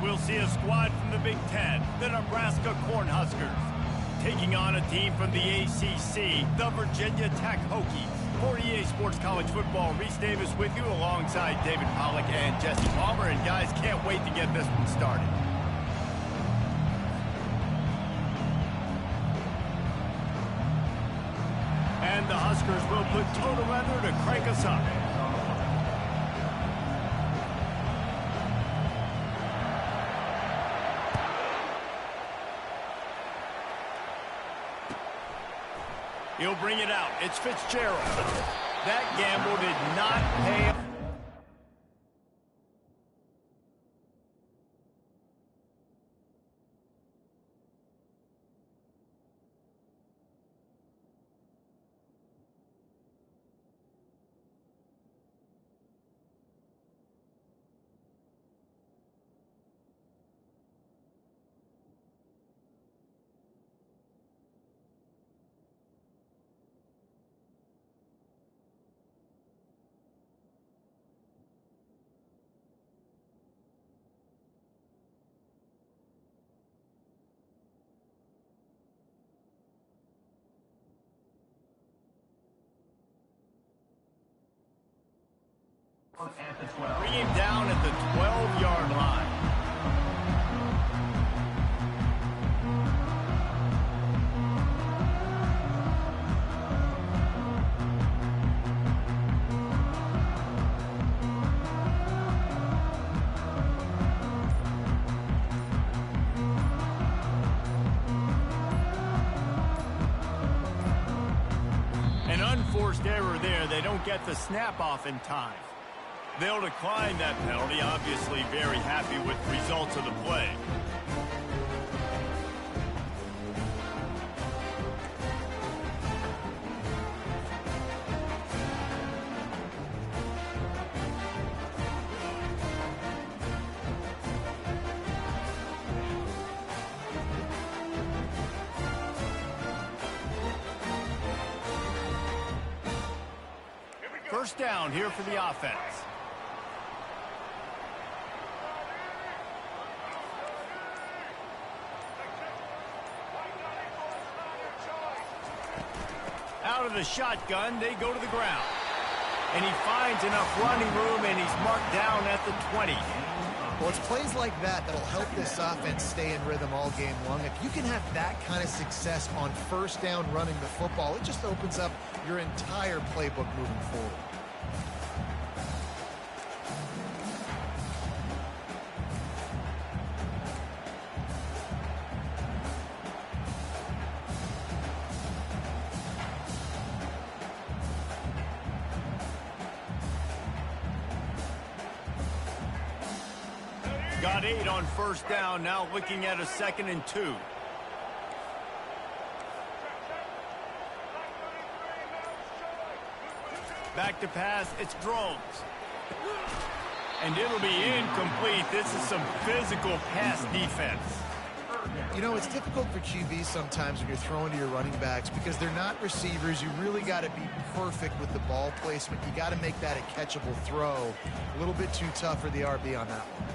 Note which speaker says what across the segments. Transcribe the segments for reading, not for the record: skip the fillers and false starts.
Speaker 1: we'll see a squad from the Big Ten, the Nebraska Cornhuskers, taking on a team from the ACC, the Virginia Tech Hokies. For EA Sports College Football, Reese Davis with you alongside David Pollack and Jesse Palmer. And guys, can't wait to get this one started. And the Huskers will put total leather to crank us up. He'll bring it out. It's Fitzgerald. That gamble did not pay. Bring him down at the 12-yard line. An unforced error there. They don't get the snap off in time. They'll decline that penalty, obviously very happy with the results of the play. First down here for the offense. Out of the shotgun, they go to the ground. And he finds enough running room, and he's marked down at the 20.
Speaker 2: Well, it's plays like that that'll help this offense stay in rhythm all game long. If you can have that kind of success on first down running the football, it just opens up your entire playbook moving forward.
Speaker 1: Got 8 on first down, now looking at a 2nd and 2. Back to pass, it's Drones. And it'll be incomplete. This is some physical pass defense.
Speaker 2: You know, it's difficult for QBs sometimes when you're throwing to your running backs because they're not receivers. You really got to be perfect with the ball placement. You got to make that a catchable throw. A little bit too tough for the RB on that one.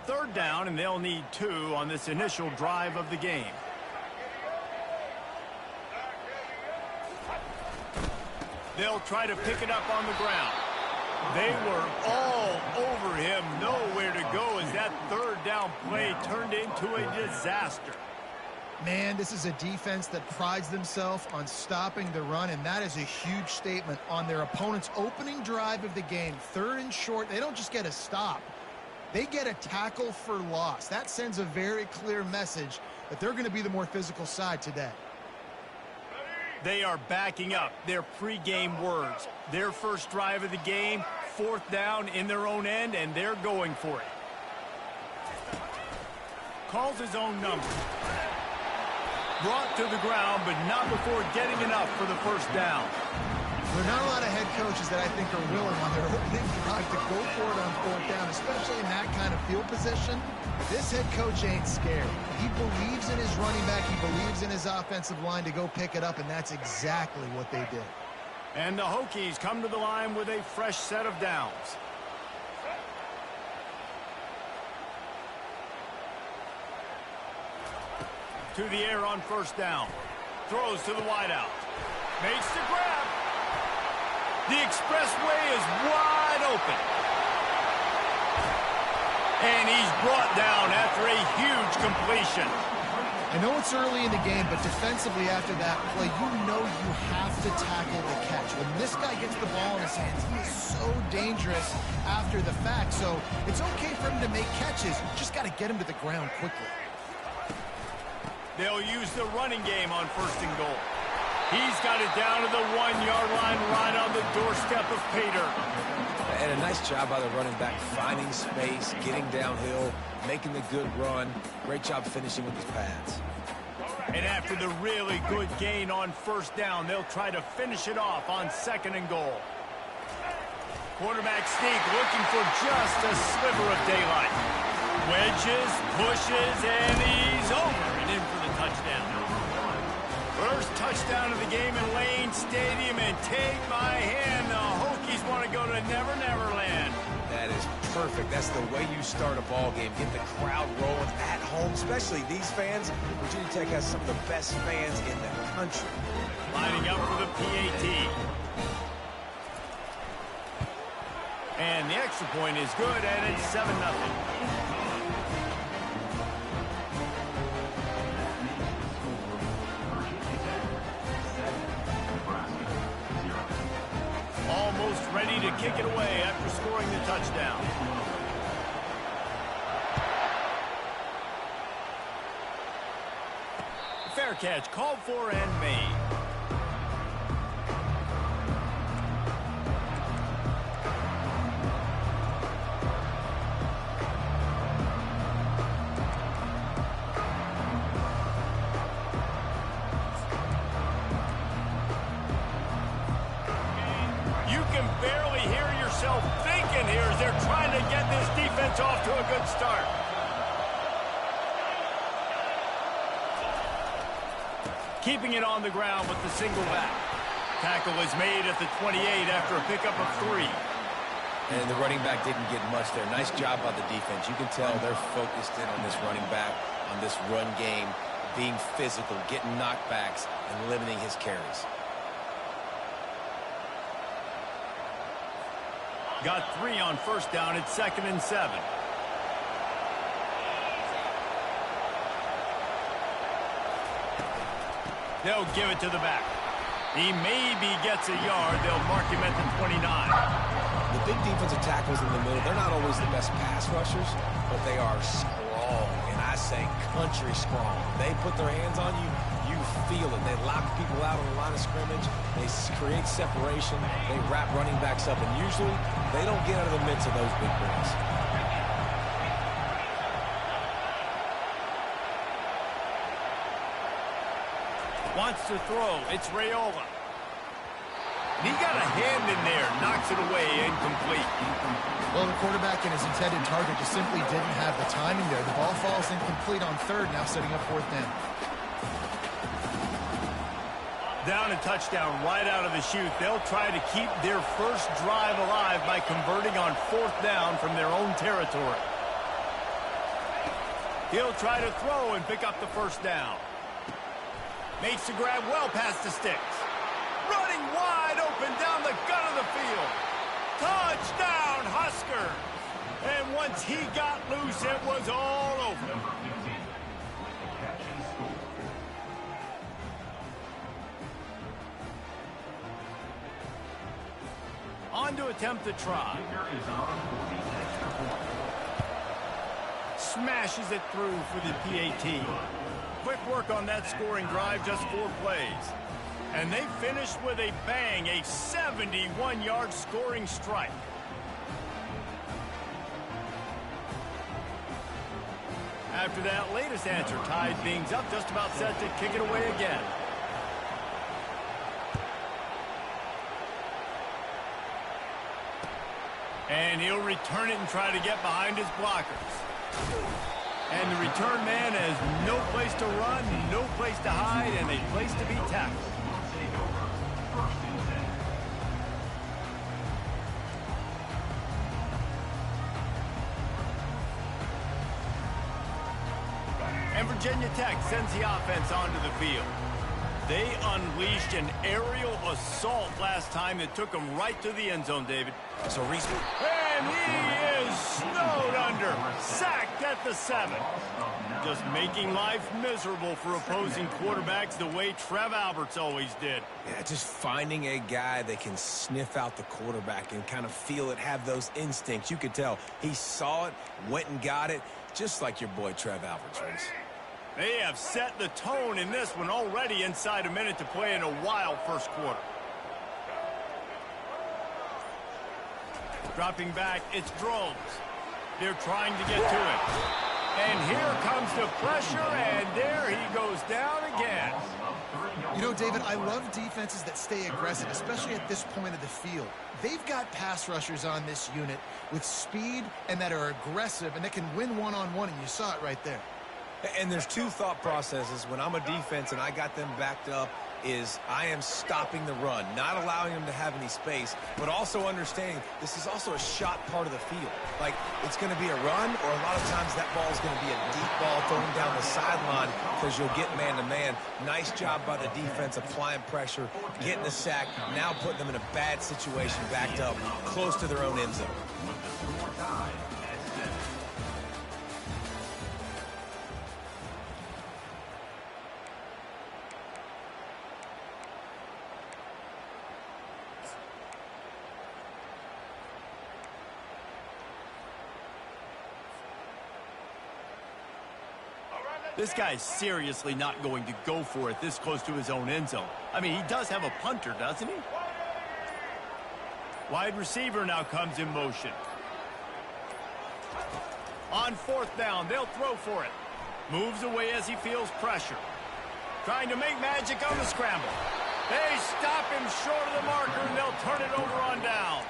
Speaker 1: Third down, and they'll need 2 on this initial drive of the game. They'll try to pick it up on the ground. They were all over him, nowhere to go as that third down play turned into a disaster.
Speaker 2: Man, this is a defense that prides themselves on stopping the run, and that is a huge statement on their opponent's opening drive of the game. 3rd and short, they don't just get a stop. They get a tackle for loss. That sends a very clear message that they're going to be the more physical side today.
Speaker 1: They are backing up their pregame words. Their first drive of the game, 4th down in their own end, and they're going for it. Calls his own number. Brought to the ground, but not before getting enough for the first down.
Speaker 2: There are not a lot of head coaches that I think are willing on their opening drive to go for it on 4th down, especially in that kind of field position. This head coach ain't scared. He believes in his running back. He believes in his offensive line to go pick it up, and that's exactly what they did.
Speaker 1: And the Hokies come to the line with a fresh set of downs. to the air on first down. Throws to the wideout. Makes the grab. The expressway is wide open. And he's brought down after a huge completion.
Speaker 2: I know it's early in the game, but defensively after that play, you know you have to tackle the catch. When this guy gets the ball in his hands, he is so dangerous after the fact. So it's okay for him to make catches. You just got to get him to the ground quickly.
Speaker 1: They'll use the running game on first and goal. He's got it down to the 1-yard line right on the doorstep of Pater.
Speaker 3: And a nice job by the running back, finding space, getting downhill, making the good run. Great job finishing with his pads.
Speaker 1: And after the really good gain on first down, they'll try to finish it off on second and goal. Quarterback sneak looking for just a sliver of daylight. Wedges, pushes, and he's over and in for the touchdown. First touchdown of the game in Lane Stadium, and take my hand, the Hokies want to go to Never Never Land.
Speaker 3: That is perfect. That's the way you start a ball game. Get the crowd rolling at home, especially these fans. Virginia Tech has some of the best fans in the country.
Speaker 1: Lining up for the PAT. And the extra point is good, and it's 7-0. Almost ready to kick it away after scoring the touchdown. Fair catch called for and made. Barely hear yourself thinking here as they're trying to get this defense off to a good start. Keeping it on the ground with the single back. Tackle is made at the 28 after a pickup of 3.
Speaker 3: And the running back didn't get much there. Nice job by the defense. You can tell they're focused in on this running back, on this run game, being physical, getting knockbacks, and limiting his carries.
Speaker 1: Got 3 on first down at 2nd and 7. They'll give it to the back. He maybe gets a yard. They'll mark him at the 29.
Speaker 3: The big defensive tackles in the middle, they're not always the best pass rushers, but they are strong, and I say country strong. They put their hands on you, you feel it. They lock people out on the line of scrimmage. They create separation. They wrap running backs up, and usually they don't get out of the midst of those big boys.
Speaker 1: Wants to throw. It's Raiola. He got a hand in there. Knocks it away. Incomplete.
Speaker 2: Well, the quarterback and his intended target just simply didn't have the timing there. The ball falls incomplete on third, now setting up fourth down.
Speaker 1: Down a touchdown right out of the chute. They'll try to keep their first drive alive by converting on fourth down from their own territory. He'll try to throw and pick up the first down. Makes the grab well past the sticks. Running wide open down the gut of the field. Touchdown, Husker! And once he got loose, it was all over. On to attempt the try. Smashes it through for the PAT. Quick work on that scoring drive, just 4 plays. And they finished with a bang, a 71-yard scoring strike. After that latest answer tied things up, just about set to kick it away again. And he'll return it and try to get behind his blockers. And the return man has no place to run, no place to hide, and a place to be tackled. And Virginia Tech sends the offense onto the field. They unleashed an aerial assault last time that took them right to the end zone, David.
Speaker 3: So Reese...
Speaker 1: And he is snowed under. Sacked at the 7. Just making life miserable for opposing quarterbacks the way Trev Alberts always did.
Speaker 3: Yeah, just finding a guy that can sniff out the quarterback and kind of feel it, have those instincts. You could tell he saw it, went and got it, just like your boy Trev Alberts, Reese.
Speaker 1: They have set the tone in this one already inside a minute to play in a wild first quarter. Dropping back, it's Drones. They're trying to get to him. And here comes the pressure, and there he goes down again.
Speaker 2: You know, David, I love defenses that stay aggressive, especially at this point of the field. They've got pass rushers on this unit with speed and that are aggressive and that can win one-on-one, and you saw it right there.
Speaker 3: And there's two thought processes when I'm a defense and I got them backed up is I am stopping the run, not allowing them to have any space, but also understanding this is also a shot part of the field. Like, it's going to be a run, or a lot of times that ball is going to be a deep ball thrown down the sideline because you'll get man-to-man. Nice job by the defense applying pressure, getting the sack, now putting them in a bad situation backed up close to their own end zone.
Speaker 1: This guy's seriously not going to go for it this close to his own end zone. I mean, he does have a punter, doesn't he? Wide receiver now comes in motion. On 4th down, they'll throw for it. Moves away as he feels pressure. Trying to make magic on the scramble. They stop him short of the marker, and they'll turn it over on downs.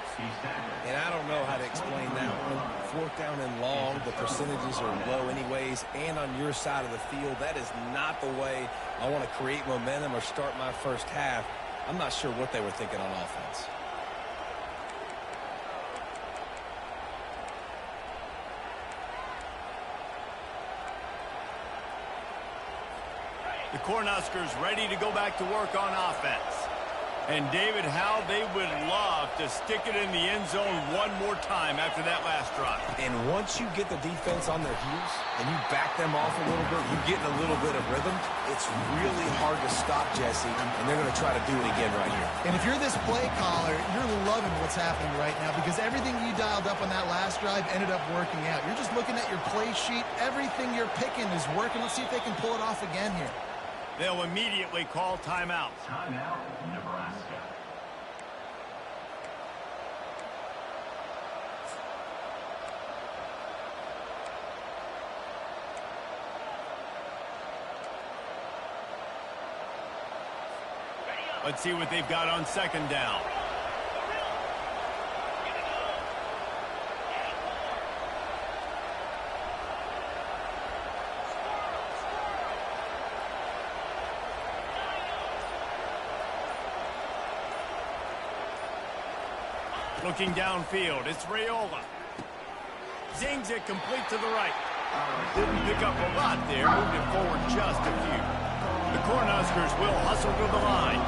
Speaker 3: And I don't know how to explain that one. 4th down and long, the percentages are low anyways, and on your side of the field, that is not the way I want to create momentum or start my first half. I'm not sure what they were thinking on offense.
Speaker 1: The Cornhuskers ready to go back to work on offense. And David, how they would love to stick it in the end zone one more time after that last drive.
Speaker 3: And once you get the defense on their heels and you back them off a little bit, you get in a little bit of rhythm, it's really hard to stop, Jesse, and they're going to try to do it again right here.
Speaker 2: And if you're this play caller, you're loving what's happening right now because everything you dialed up on that last drive ended up working out. You're just looking at your play sheet. Everything you're picking is working. Let's see if they can pull it off again here.
Speaker 1: They'll immediately call timeout.
Speaker 4: Timeout, Nebraska.
Speaker 1: Let's see what they've got on 2nd down. Looking downfield, it's Raiola. Zings it complete to the right. Didn't pick up a lot there, moved it forward just a few. The Cornhuskers will hustle to the line.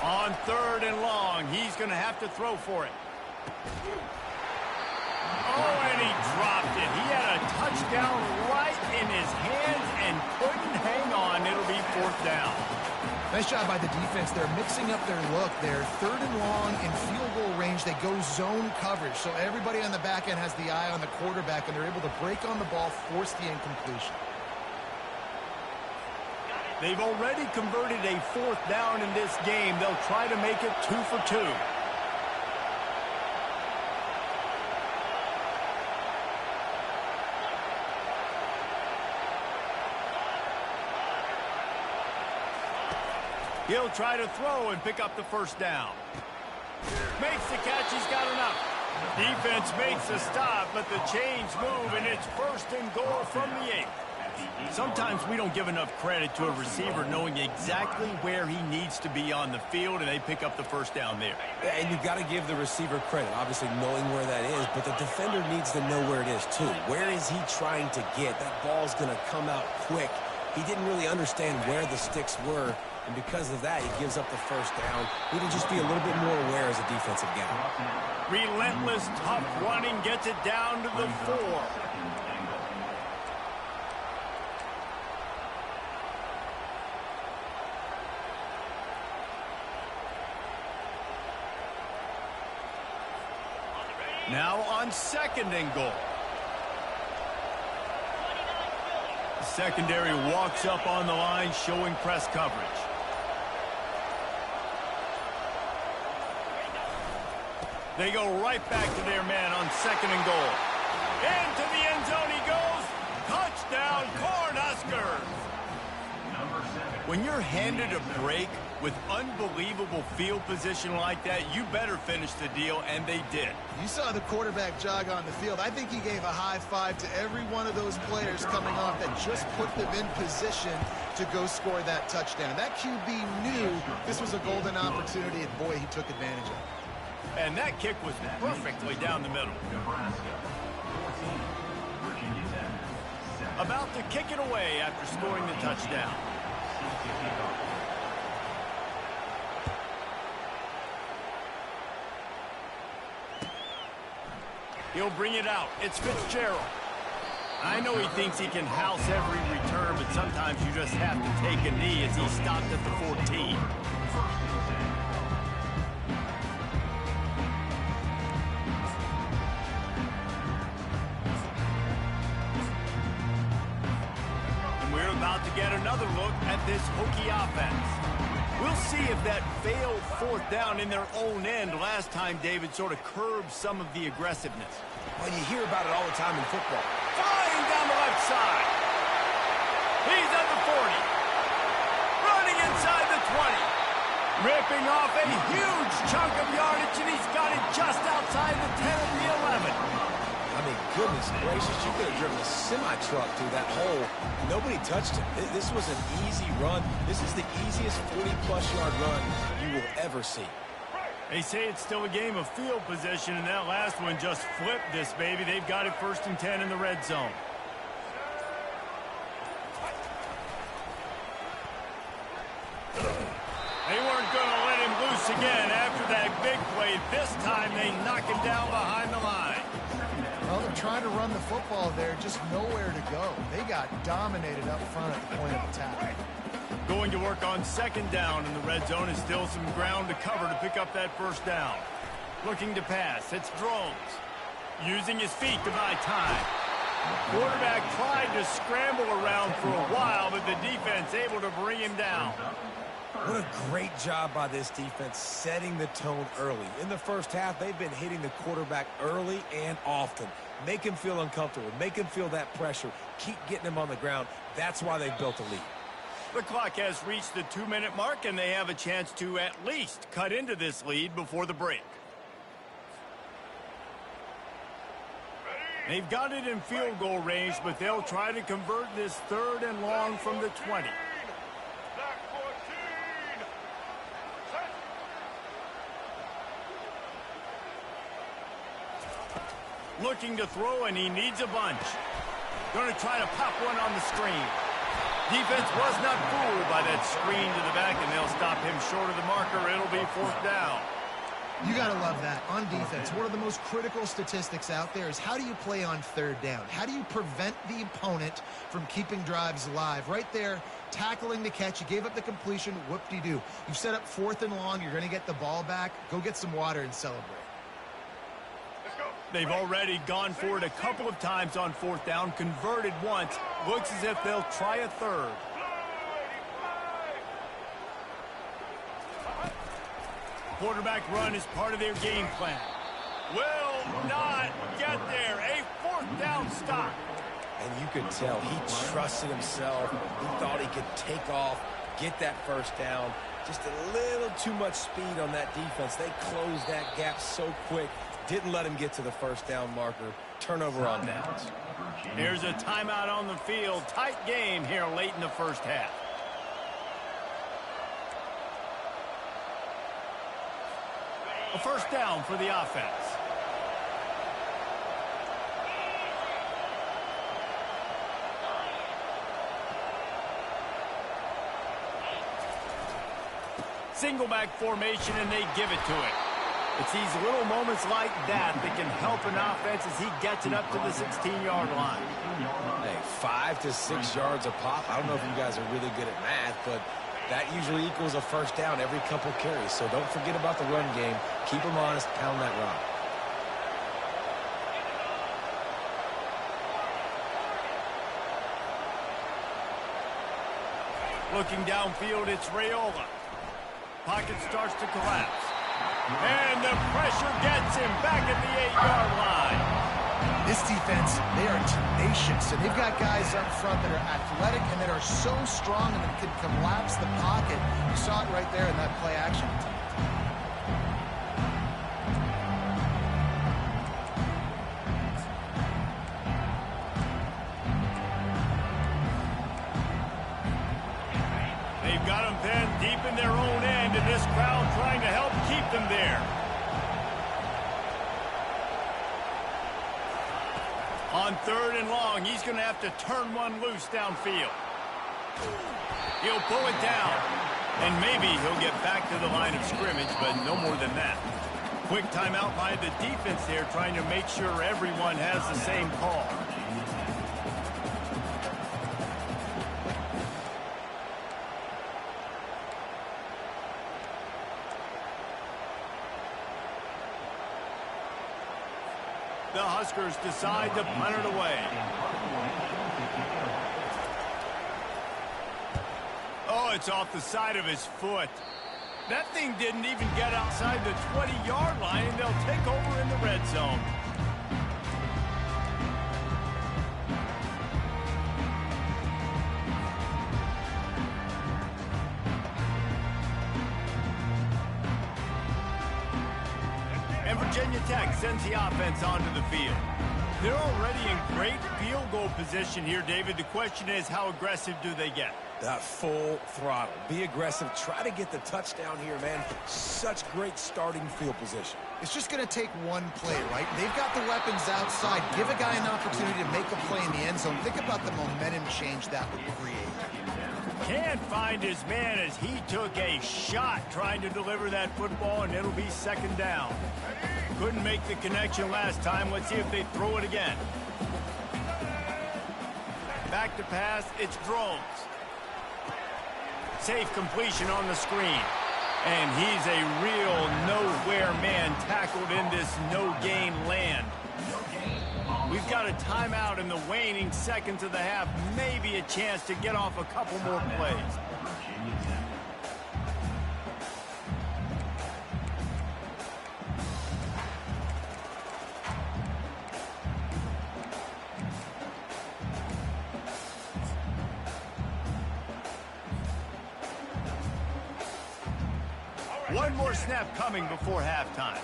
Speaker 1: On 3rd and long, he's going to have to throw for it. Oh, and he dropped it. He had a touchdown right in his hands and couldn't hang on. It'll be 4th down.
Speaker 2: Nice job by the defense. They're mixing up their look. They're 3rd and long in field goal range. They go zone coverage. So everybody on the back end has the eye on the quarterback, and they're able to break on the ball, force the incompletion.
Speaker 1: They've already converted a 4th down in this game. They'll try to make it 2 for 2. He'll try to throw and pick up the 1st down. Makes the catch. He's got enough. Defense makes the stop, but the chains move, and it's 1st and goal from the 8. Sometimes we don't give enough credit to a receiver knowing exactly where he needs to be on the field, and they pick up the first down there.
Speaker 3: Yeah, and you've got to give the receiver credit, obviously knowing where that is, but the defender needs to know where it is too. Where is he trying to get? That ball's going to come out quick. He didn't really understand where the sticks were, and because of that, he gives up the first down. Need to just be a little bit more aware as a defensive guy.
Speaker 1: Relentless, tough running gets it down to the 4. Now on 2nd and goal. The secondary walks up on the line, showing press coverage. They go right back to their man on 2nd and goal. Into the end zone he goes. Touchdown, Cornhuskers. When you're handed a break with unbelievable field position like that, you better finish the deal, and they did.
Speaker 2: You saw the quarterback jog on the field. I think he gave a high five to every one of those players coming off that just put them in position to go score that touchdown. That QB knew this was a golden opportunity, and boy, he took advantage of it.
Speaker 1: And that kick was perfectly down the middle. About to kick it away after scoring the touchdown. He'll bring it out. It's Fitzgerald. I know he thinks he can house every return, but sometimes you just have to take a knee as he stopped at the 14. And we're about to get another look at this Hokie offense. We'll see if that failed 4th down in their own end last time, David, sort of curbed some of the aggressiveness.
Speaker 3: Well, you hear about it all the time in football.
Speaker 1: Flying down the left side. He's at the 40. Running inside the 20. Ripping off a huge chunk of yardage, and he's got it just outside the 10 of the 11.
Speaker 3: I mean, goodness gracious, you could have driven a semi-truck through that hole. Nobody touched him. This was an easy run. This is the easiest 40-plus yard run you will ever see.
Speaker 1: They say it's still a game of field position, and that last one just flipped this baby. They've got it 1st and 10 in the red zone. They weren't going to let him loose again after that big play. This time they knock him down behind the line.
Speaker 2: Well, they're trying to run the football there, just nowhere to go. They got dominated up front at the point of attack.
Speaker 1: Going to work on 2nd down in the red zone, is still some ground to cover to pick up that 1st down. Looking to pass, it's Drones. Using his feet to buy time. Quarterback tried to scramble around for a while, but the defense able to bring him down.
Speaker 3: What a great job by this defense setting the tone early. In the first half, they've been hitting the quarterback early and often. Make him feel uncomfortable. Make him feel that pressure. Keep getting him on the ground. That's why they've built a lead.
Speaker 1: The clock has reached the 2-minute mark, and they have a chance to at least cut into this lead before the break. They've got it in field goal range, but they'll try to convert this 3rd and long from the 20. Looking to throw, and he needs a bunch. Going to try to pop one on the screen. Defense was not fooled by that screen to the back, and they'll stop him short of the marker. It'll be 4th down.
Speaker 2: You got to love that. On defense, one of the most critical statistics out there is how do you play on 3rd down? How do you prevent the opponent from keeping drives alive? Right there, tackling the catch. You gave up the completion. Whoop-de-doo. You've set up 4th and long. You're going to get the ball back. Go get some water and celebrate.
Speaker 1: They've already gone for it a couple of times on 4th down, converted once. Looks as if they'll try a 3rd. Quarterback run is part of their game plan. Will not get there. A 4th down stop.
Speaker 3: And you could tell he trusted himself. He thought he could take off, get that 1st down. Just a little too much speed on that defense. They closed that gap so quick. Didn't let him get to the 1st down marker. turnover on downs.
Speaker 1: Here's a timeout on the field. Tight game here late in the first half. A first down for the offense. Single back formation, and they give it to him. It's these little moments like that that can help an offense as he gets it up to the 16-yard line.
Speaker 3: Hey, 5 to 6 yards a pop. I don't know if you guys are really good at math, but that usually equals a first down every couple carries. So don't forget about the run game. Keep them honest. Pound that rock.
Speaker 1: Looking downfield, it's Raiola. Pocket starts to collapse. And the pressure gets him back at the 8-yard line.
Speaker 2: This defense, they are tenacious, and they've got guys up front that are athletic and that are so strong and that can collapse the pocket. You saw it right there in that play action.
Speaker 1: They've got them pinned deep in their own end, and this crowd trying to help keep them there. On 3rd and long, he's going to have to turn one loose downfield. He'll pull it down, and maybe he'll get back to the line of scrimmage, but no more than that. Quick timeout by the defense there, trying to make sure everyone has the same call. The Huskers decide to punt it away. Oh, it's off the side of his foot. That thing didn't even get outside the 20-yard line, and they'll take over in the red zone. And Virginia Tech sends the offense onto the field. They're already in great field goal position here, David. The question is, how aggressive do they get?
Speaker 3: Full throttle. Be aggressive. Try to get the touchdown here, man. Such great starting field position.
Speaker 2: It's just going to take one play, right? They've got the weapons outside. Give a guy an opportunity to make a play in the end zone. Think about the momentum change that would create.
Speaker 1: Can't find his man as he took a shot trying to deliver that football, and it'll be 2nd down. Couldn't make the connection last time. Let's see if they throw it again. Back to pass. It's Drones. Safe completion on the screen. And he's a real nowhere man tackled in this no-gain land. We've got a timeout in the waning seconds of the half. Maybe a chance to get off a couple more plays. One more snap coming before halftime.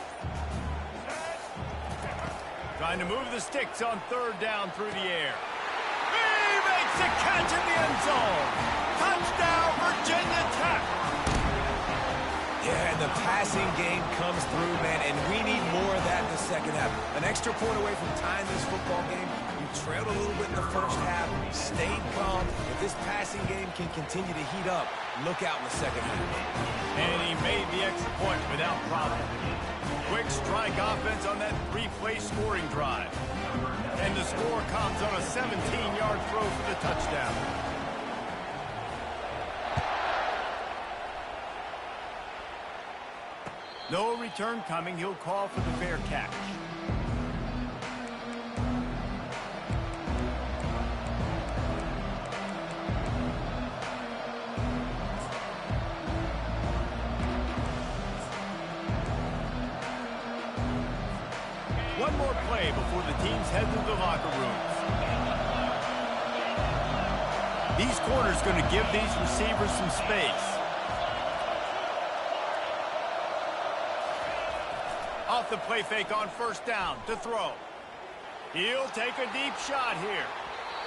Speaker 1: Trying to move the sticks on 3rd down through the air. He makes a catch in the end zone. Touchdown, Virginia Tech.
Speaker 3: Yeah, and the passing game comes through, man, and we need more of that in the second half. An extra point away from tying this football game. You trailed a little bit in the first half, stayed calm. If this passing game can continue to heat up, look out in the second half.
Speaker 1: And he made the extra point without problem. Quick strike offense on that 3-play scoring drive. And the score comes on a 17-yard throw for the touchdown. No return coming. He'll call for the fair catch. One more play before the teams head to the locker rooms. These corners going to give these receivers some space. Off the play fake on 1st down to throw. He'll take a deep shot here.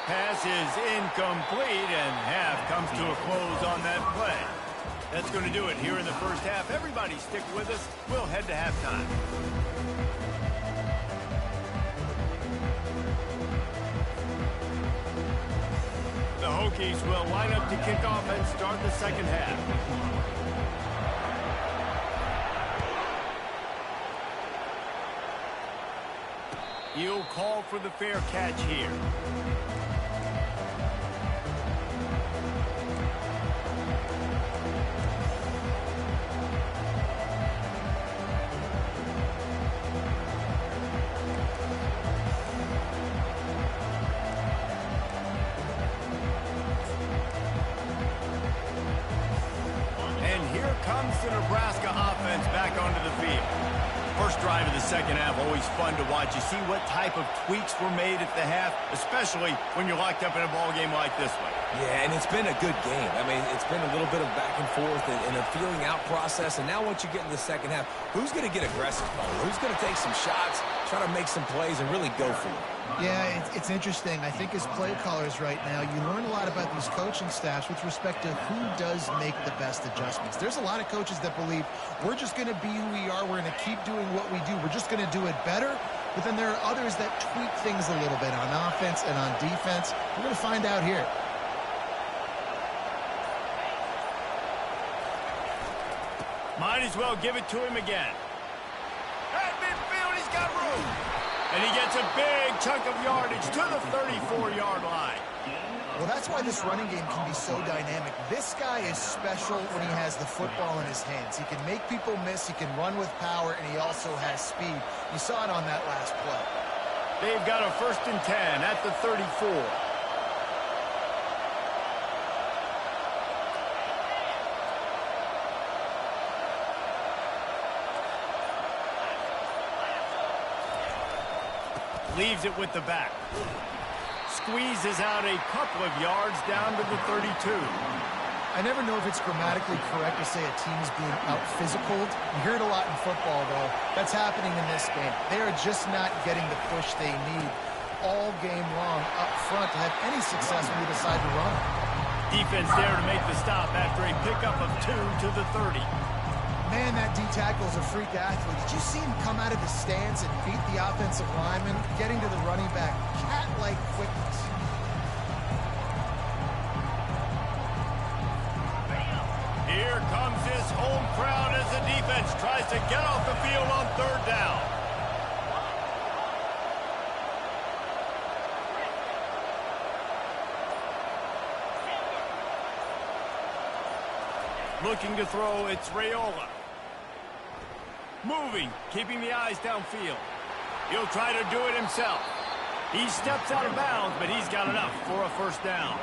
Speaker 1: Pass is incomplete, and half comes to a close on that play. That's going to do it here in the first half. Everybody stick with us. We'll head to halftime. The Hokies will line up to kick off and start the second half. He'll call for the fair catch here. And here comes the Nebraska offense back onto the field. First drive of the second half, always fun to watch. You see what type of tweaks were made at the half, especially when you're locked up in a ball game like this one.
Speaker 3: Yeah, and it's been a good game. I mean, it's been a little bit of back and forth and a feeling out process. And now once you get in the second half, who's going to get aggressive, Paul? Who's going to take some shots, try to make some plays, and really go for it?
Speaker 2: Yeah, it's interesting. I think as play callers right now, you learn a lot about these coaching staffs with respect to who does make the best adjustments. There's a lot of coaches that believe we're just going to be who we are. We're going to keep doing what we do. We're just going to do it better. But then there are others that tweak things a little bit on offense and on defense. We're going to find out here.
Speaker 1: Might as well give it to him again. At midfield, he's got room. And he gets a big chunk of yardage to the 34-yard line.
Speaker 2: Well, that's why this running game can be so dynamic. This guy is special when he has the football in his hands. He can make people miss, he can run with power, and he also has speed. You saw it on that last play.
Speaker 1: They've got a 1st and 10 at the 34. Leaves it with the back. Squeezes out a couple of yards down to the 32.
Speaker 2: I never know if it's grammatically correct to say a team's being out-physicaled. You hear it a lot in football, though. That's happening in this game. They are just not getting the push they need all game long up front to have any success when they decide to run.
Speaker 1: Defense there to make the stop after a pickup of 2 to the 30.
Speaker 2: Man, that D-tackle is a freak athlete. Did you see him come out of the stance and beat the offensive lineman, getting to the running back? Cat-like quickness.
Speaker 1: Here comes his home crowd as the defense tries to get off the field on 3rd down. Looking to throw, it's Raiola. Moving, keeping the eyes downfield. He'll try to do it himself. He steps out of bounds, but he's got enough for a 1st down.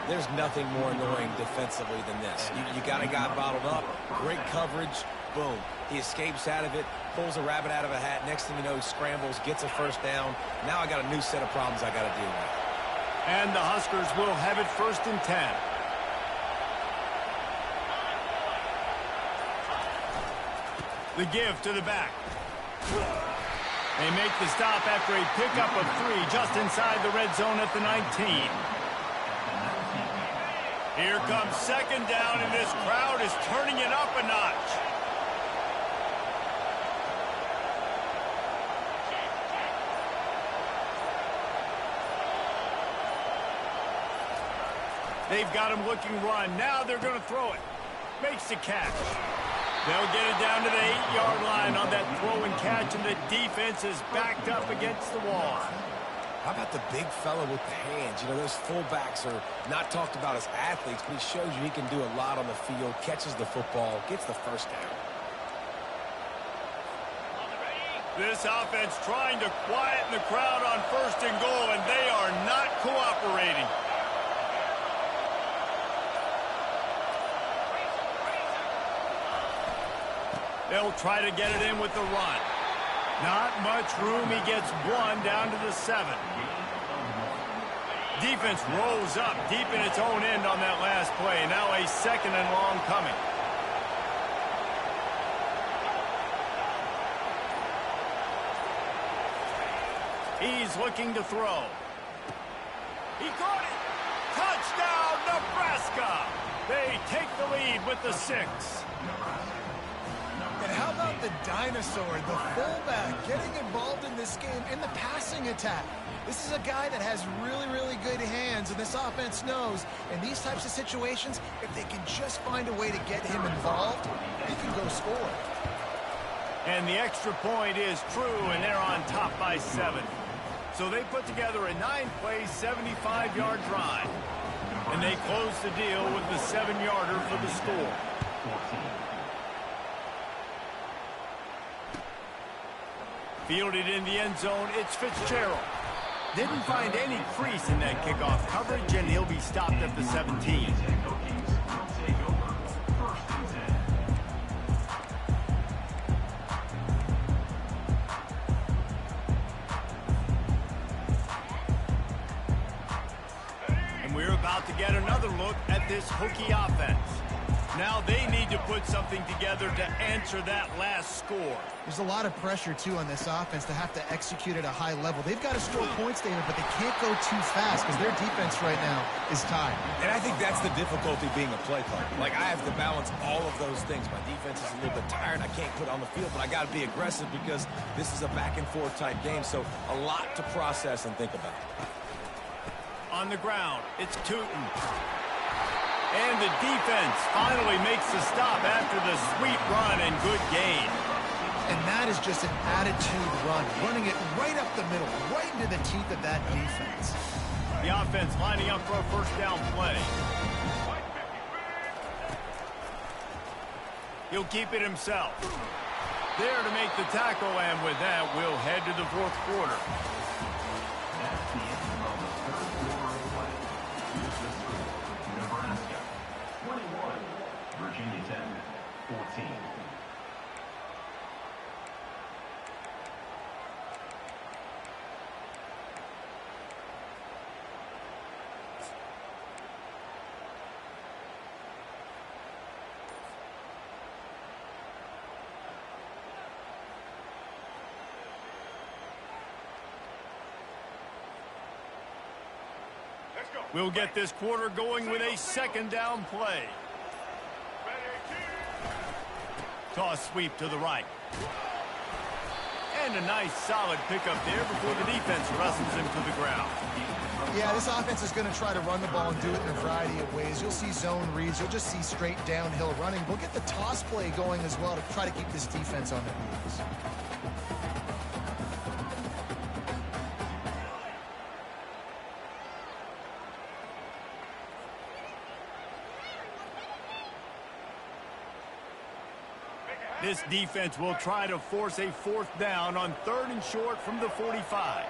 Speaker 3: There's nothing more annoying defensively than this. You got a guy bottled up, great coverage, boom. He escapes out of it, pulls a rabbit out of a hat. Next thing you know, he scrambles, gets a 1st down. Now I got a new set of problems I got to deal with.
Speaker 1: And the Huskers will have it 1st and 10. The give to the back. They make the stop after a pickup of 3 just inside the red zone at the 19. Here comes 2nd down, and this crowd is turning it up a notch. They've got him looking run. Now they're going to throw it. Makes the catch. They'll get it down to the 8-yard line on that throw and catch, and the defense is backed up against the wall.
Speaker 3: How about the big fella with the hands? You know, those fullbacks are not talked about as athletes, but he shows you he can do a lot on the field, catches the football, gets the 1st down.
Speaker 1: This offense trying to quieten the crowd on 1st and goal, and they are not cooperating. They'll try to get it in with the run. Not much room. He gets 1 down to the 7. Defense rolls up deep in its own end on that last play. Now a 2nd and long coming. He's looking to throw. He caught it. Touchdown, Nebraska. They take the lead with the 6.
Speaker 2: And how about the dinosaur, the fullback, getting involved in this game in the passing attack? This is a guy that has really, really good hands, and this offense knows in these types of situations, if they can just find a way to get him involved, he can go score.
Speaker 1: And the extra point is true, and they're on top by 7. So they put together a 9-play, 75-yard drive. And they close the deal with the 7-yarder for the score. Fielded in the end zone, it's Fitzgerald. Didn't find any crease in that kickoff coverage, and he'll be stopped at the 17. And we're about to get another look at this Hokie offense. Now they need to put something together to answer that last score.
Speaker 2: There's a lot of pressure, too, on this offense to have to execute at a high level. They've got to score points, David, but they can't go too fast because their defense right now is tired.
Speaker 3: And I think that's the difficulty being a play caller. Like, I have to balance all of those things. My defense is a little bit tired. I can't put on the field, but I got to be aggressive because this is a back-and-forth type game, so a lot to process and think about.
Speaker 1: On the ground, it's Tootin. And the defense finally makes the stop after the sweet run and good gain.
Speaker 2: And that is just an attitude run, running it right up the middle, right into the teeth of that defense.
Speaker 1: The offense lining up for a first down play. He'll keep it himself. There to make the tackle, and with that, we'll head to the 4th quarter.
Speaker 4: Virginia Tech, 14.
Speaker 1: We'll get this quarter going with a 2nd down play. Toss sweep to the right. And a nice solid pickup there before the defense wrestles him to the ground.
Speaker 2: Yeah, this offense is going to try to run the ball and do it in a variety of ways. You'll see zone reads. You'll just see straight downhill running. We'll get the toss play going as well to try to keep this defense on their heels.
Speaker 1: This defense will try to force a 4th down on 3rd and short from the 45.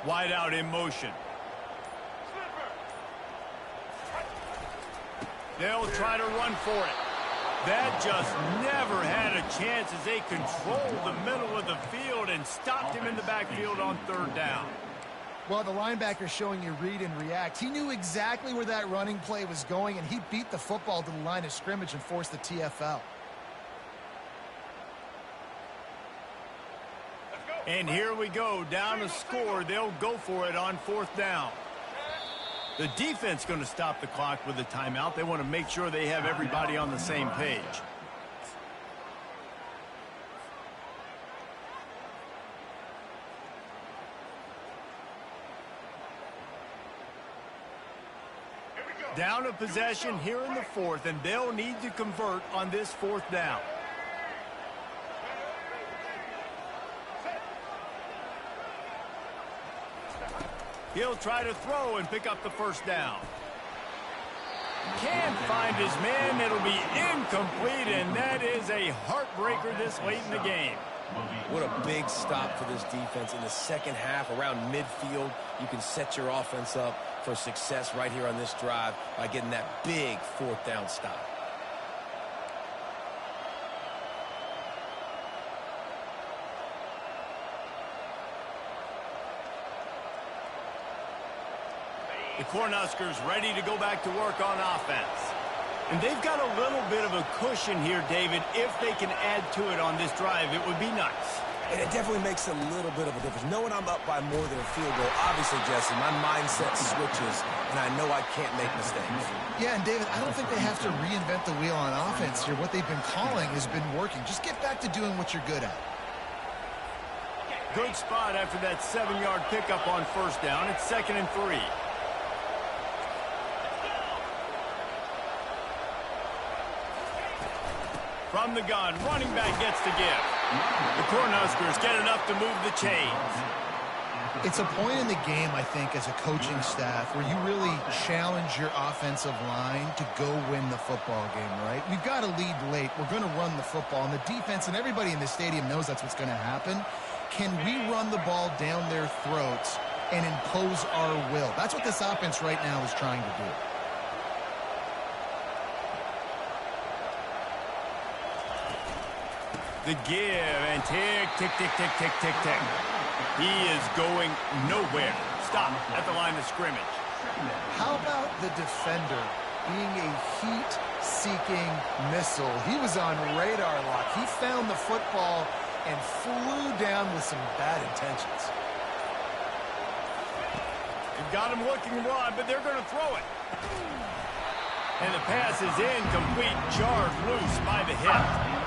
Speaker 1: Wide out in motion. They'll try to run for it. That just never had a chance as they controlled the middle of the field and stopped him in the backfield on 3rd down.
Speaker 2: Well, the linebacker showing you read and react. He knew exactly where that running play was going, and he beat the football to the line of scrimmage and forced the TFL.
Speaker 1: And here we go, down to score. They'll go for it on 4th down. The defense going to stop the clock with a timeout. They want to make sure they have everybody on the same page. Down a possession here in the 4th, and they'll need to convert on this 4th down. He'll try to throw and pick up the 1st down. Can't find his man. It'll be incomplete, and that is a heartbreaker this late in the game.
Speaker 3: What a big stop for this defense in the 2nd half. Around midfield, you can set your offense up for success right here on this drive by getting that big 4th down stop.
Speaker 1: The Cornhuskers ready to go back to work on offense. And they've got a little bit of a cushion here, David. If they can add to it on this drive, it would be nice.
Speaker 3: And it definitely makes a little bit of a difference. Knowing I'm up by more than a field goal, obviously, Jesse, my mindset switches, and I know I can't make mistakes.
Speaker 2: Yeah, and David, I don't think they have to reinvent the wheel on offense here. What they've been calling has been working. Just get back to doing what you're good at.
Speaker 1: Good spot after that 7-yard pickup on first down. It's 2nd and 3. From the gun, running back gets the give. The Cornhuskers get enough to move the chains.
Speaker 2: It's a point in the game, I think, as a coaching staff where you really challenge your offensive line to go win the football game, right? We've got to lead late. We're going to run the football. And the defense and everybody in the stadium knows that's what's going to happen. Can we run the ball down their throats and impose our will? That's what this offense right now is trying to do.
Speaker 1: The give, and tick, tick, tick, tick, tick, tick, tick. He is going nowhere. Stop at the line of scrimmage.
Speaker 2: How about the defender being a heat-seeking missile? He was on radar lock. He found the football and flew down with some bad intentions.
Speaker 1: You've got him looking wide, but they're going to throw it. And the pass is incomplete, jarred loose by the hip.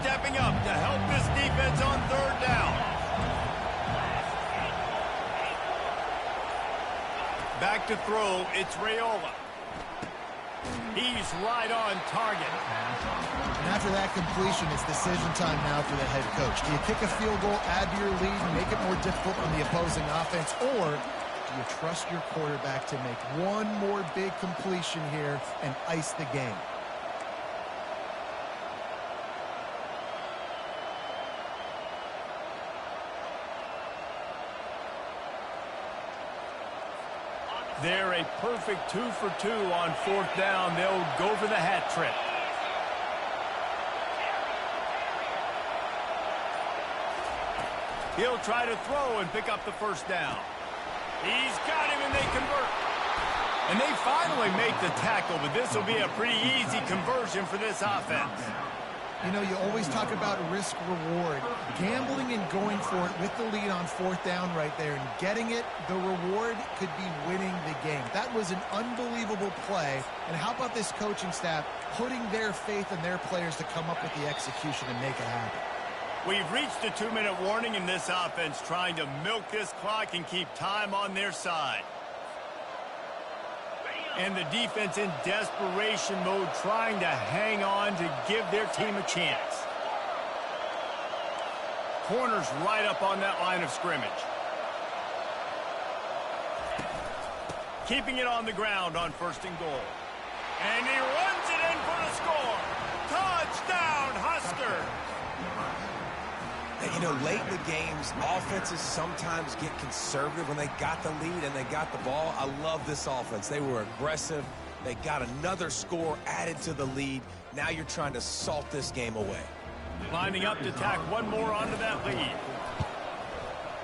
Speaker 1: Stepping up to help this defense on 3rd down. Back to throw, it's Raiola. He's right on target.
Speaker 2: And after that completion, it's decision time now for the head coach. Do you kick a field goal, add to your lead, and make it more difficult on the opposing offense, or do you trust your quarterback to make one more big completion here and ice the game?
Speaker 1: They're a perfect 2 for 2 on 4th down. They'll go for the hat trick. He'll try to throw and pick up the first down. He's got him, and they convert. And they finally make the tackle, but this will be a pretty easy conversion for this offense.
Speaker 2: You know, you always talk about risk-reward. Gambling and going for it with the lead on 4th down right there and getting it, the reward could be winning the game. That was an unbelievable play. And how about this coaching staff putting their faith in their players to come up with the execution and make it happen?
Speaker 1: We've reached a 2-minute warning in this offense, trying to milk this clock and keep time on their side. And the defense in desperation mode, trying to hang on to give their team a chance. Corners right up on that line of scrimmage. Keeping it on the ground on 1st and goal. And he runs it in for the score. Touchdown, Huskers!
Speaker 3: You know, late in the games, offenses sometimes get conservative when they got the lead and they got the ball. I love this offense. They were aggressive. They got another score added to the lead. Now you're trying to salt this game away.
Speaker 1: Lining up to tack one more onto that lead.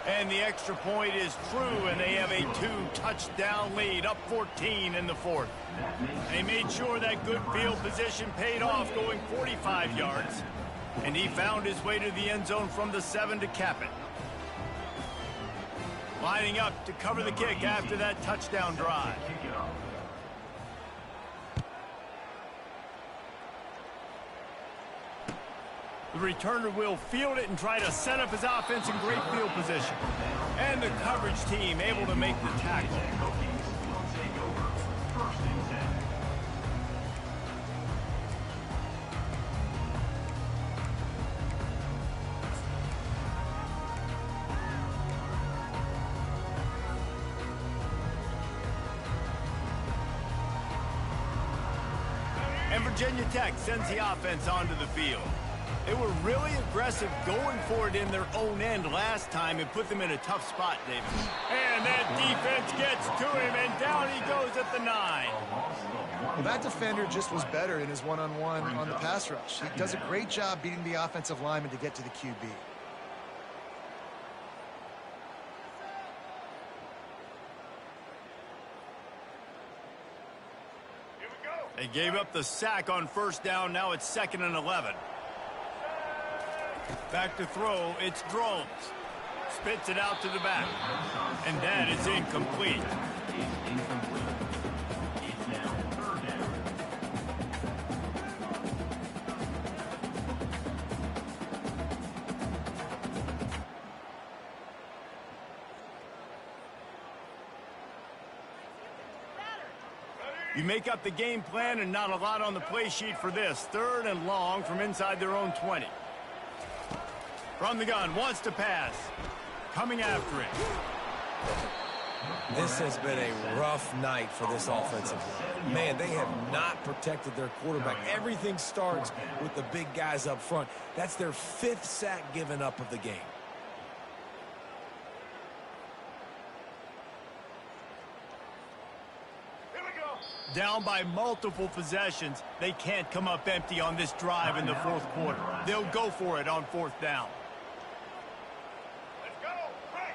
Speaker 1: And the extra point is true, and they have a 2-touchdown lead, up 14 in the 4th. They made sure that good field position paid off, going 45 yards. And he found his way to the end zone from the 7 to cap it. Lining up to cover the kick after that touchdown drive. The returner will field it and try to set up his offense in great field position. And the coverage team able to make the tackle. Virginia Tech sends the offense onto the field. They were really aggressive going for it in their own end last time and put them in a tough spot, David. And that defense gets to him, and down he goes at the 9.
Speaker 2: Well, that defender just was better in his one-on-one on the pass rush. He does a great job beating the offensive lineman to get to the QB.
Speaker 1: They gave up the sack on first down. Now it's 2nd and 11. Back to throw. It's Drones. Spits it out to the back. And that is incomplete.
Speaker 4: It's now 3rd down.
Speaker 1: You make up the game plan and not a lot on the play sheet for this. 3rd and long from inside their own 20. From the gun, wants to pass. Coming after it.
Speaker 3: This has been a rough night for this offensive line. Man, they have not protected their quarterback. Everything starts with the big guys up front. That's their 5th sack given up of the game.
Speaker 1: Down by multiple possessions. They can't come up empty on this drive in the 4th quarter. They'll go for it on 4th down.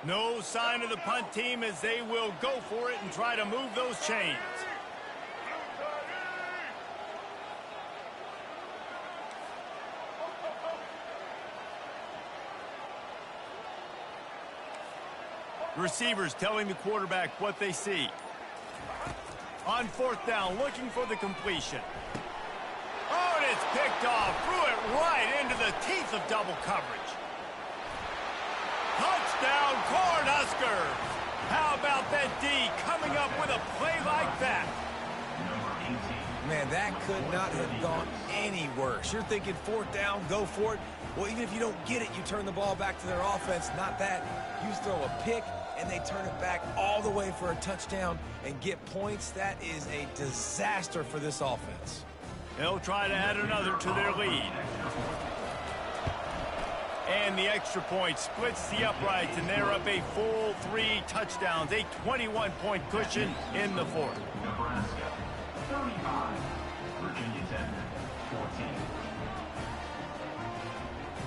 Speaker 1: No sign of the punt team as they will go for it and try to move those chains. Receivers telling the quarterback what they see. On 4th down, looking for the completion. Oh, and it's picked off. Threw it right into the teeth of double coverage. Touchdown, Cornhuskers! How about that D coming up with a play like that?
Speaker 3: Man, that could not have gone any worse. You're thinking 4th down, go for it. Well, even if you don't get it, you turn the ball back to their offense. Not that. You throw a pick, and they turn it back all the way for a touchdown and get points. That is a disaster for this offense.
Speaker 1: They'll try to add another to their lead. And the extra point splits the uprights, and they're up a full 3 touchdowns, a 21-point cushion in the 4th.
Speaker 4: Nebraska 35, Virginia Tech 14.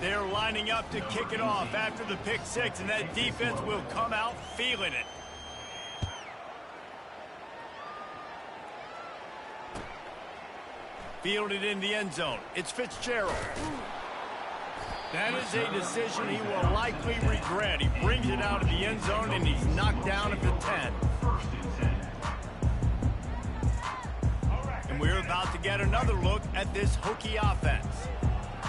Speaker 1: They're lining up to kick it off after the pick 6, and that defense will come out feeling it. Fielded in the end zone. It's Fitzgerald. That is a decision he will likely regret. He brings it out of the end zone, and he's knocked down at the 10. And we're about to get another look at this Hokie offense.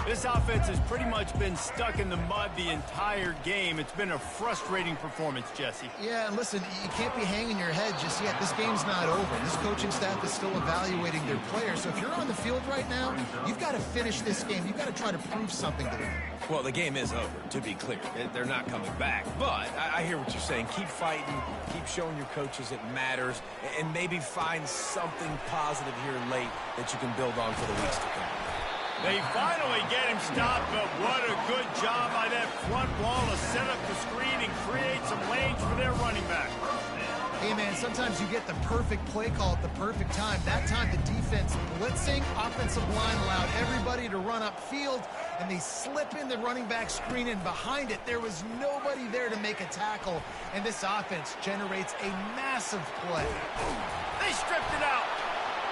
Speaker 1: This offense has pretty much been stuck in the mud the entire game. It's been a frustrating performance, Jesse.
Speaker 2: Yeah, and listen, you can't be hanging your head just yet. This game's not over. This coaching staff is still evaluating their players. So if you're on the field right now, you've got to finish this game. You've got to try to prove something to them.
Speaker 3: Well, the game is over, to be clear. They're not coming back. But I hear what you're saying. Keep fighting. Keep showing your coaches it matters. And maybe find something positive here late that you can build on for the weeks to come.
Speaker 1: They finally get him stopped, but what a good job by that front wall to set up the screen and create some lanes for their running back.
Speaker 2: Hey, man, sometimes you get the perfect play call at the perfect time. That time the defense blitzing, offensive line allowed everybody to run upfield, and they slip in the running back screen, and behind it there was nobody there to make a tackle, and this offense generates a massive play.
Speaker 1: They stripped it out.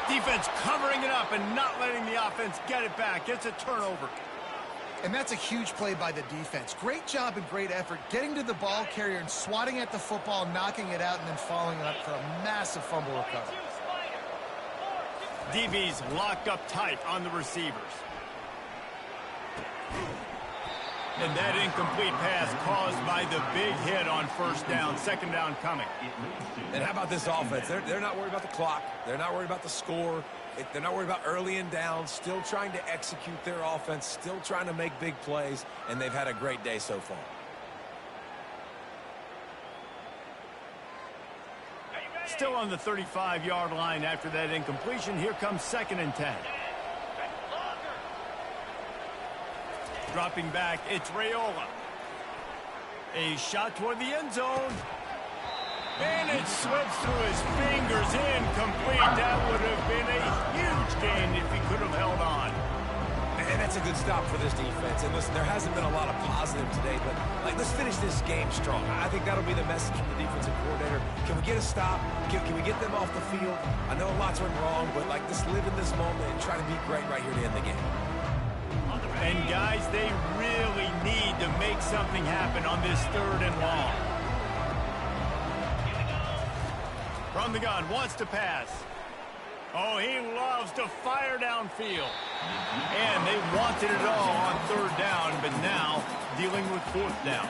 Speaker 1: Defense covering it up and not letting the offense get it back. It's a turnover.
Speaker 2: And that's a huge play by the defense. Great job and great effort getting to the ball carrier and swatting at the football, knocking it out, and then following it up for a massive fumble recovery.
Speaker 1: DB's locked up tight on the receivers. And that incomplete pass caused by the big hit on first down. 2nd down coming.
Speaker 3: And how about this offense? They're not worried about the clock. They're not worried about the score. They're not worried about early and down. Still trying to execute their offense. Still trying to make big plays. And they've had a great day so far.
Speaker 1: Still on the 35-yard line after that incompletion. Here comes 2nd and 10. Dropping back, it's Raiola. A shot toward the end zone. And it slips through his fingers, incomplete. That would have been a huge gain if he could have held on.
Speaker 3: And that's a good stop for this defense. And listen, there hasn't been a lot of positive today, but let's finish this game strong. I think that'll be the message from the defensive coordinator. Can we get a stop? Can we get them off the field? I know lots went wrong, but just live in this moment and try to be great right here to end the game.
Speaker 1: And guys, they really need to make something happen on this 3rd and long. From the gun, wants to pass. Oh, he loves to fire downfield. And they wanted it all on 3rd down, but now dealing with 4th down.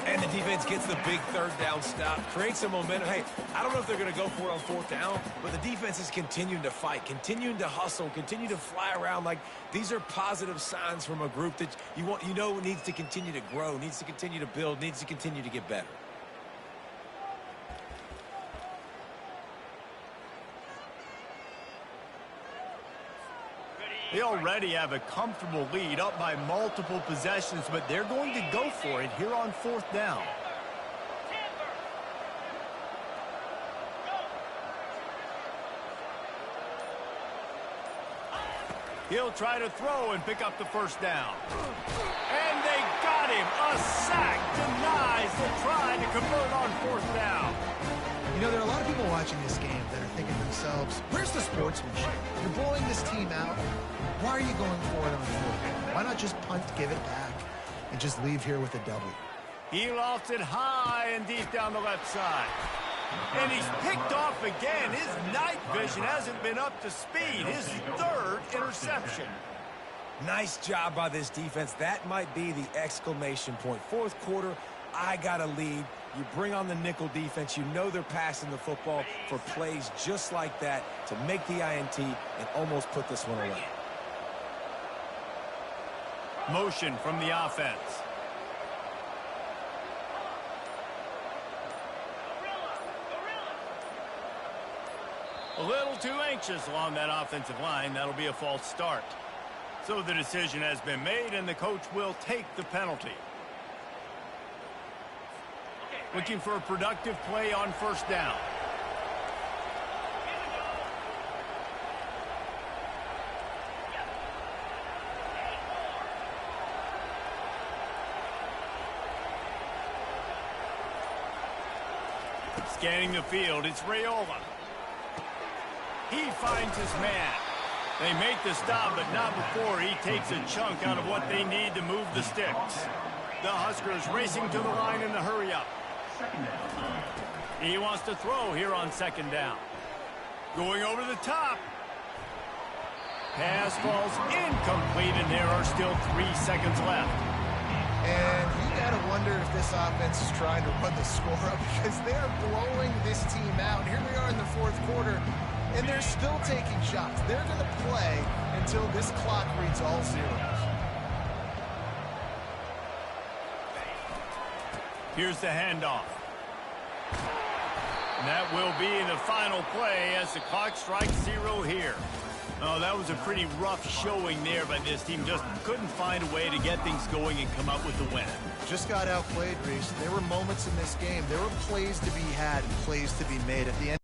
Speaker 3: And the defense gets the big 3rd down stop, creates some momentum. Hey, I don't know if they're going to go for it on 4th down, but the defense is continuing to fight, continuing to hustle, continue to fly around. Like, these are positive signs from a group that you know needs to continue to grow, needs to continue to build, needs to continue to get better.
Speaker 1: They already have a comfortable lead, up by multiple possessions, but they're going to go for it here on 4th down. He'll try to throw and pick up the 1st down. And they got him. A sack denies the try to convert on 4th down.
Speaker 2: You know, there are a lot of people watching this game that are thinking to themselves, where's the sportsmanship? You're blowing this team out. Why are you going for it on 4th down? Why not just punt, give it back, and just leave here with a W?
Speaker 1: He lofts it high and deep down the left side. And he's picked off again. His night vision hasn't been up to speed. His 3rd interception.
Speaker 3: Nice job by this defense. That might be the exclamation point. 4th quarter, I got a lead. You bring on the nickel defense. You know they're passing the football for plays just like that to make the INT and almost put this one away.
Speaker 1: Motion from the offense. A little too anxious along that offensive line. That'll be a false start. So the decision has been made, and the coach will take the penalty. Looking for a productive play on 1st down. Scanning the field, it's Raiola. He finds his man. They make the stop, but not before he takes a chunk out of what they need to move the sticks. The Huskers racing to the line in the hurry-up. He wants to throw here on 2nd down. Going over the top. Pass falls incomplete, and there are still 3 seconds left.
Speaker 2: And you got to wonder if this offense is trying to run the score up, because they're blowing this team out. Here we are in the 4th quarter, and they're still taking shots. They're going to play until this clock reads all zeros.
Speaker 1: Here's the handoff. And that will be the final play as the clock strikes 0 here. Oh, that was a pretty rough showing there by this team. Just couldn't find a way to get things going and come up with the win.
Speaker 2: Just got outplayed, Reese. There were moments in this game. There were plays to be had and plays to be made at the end.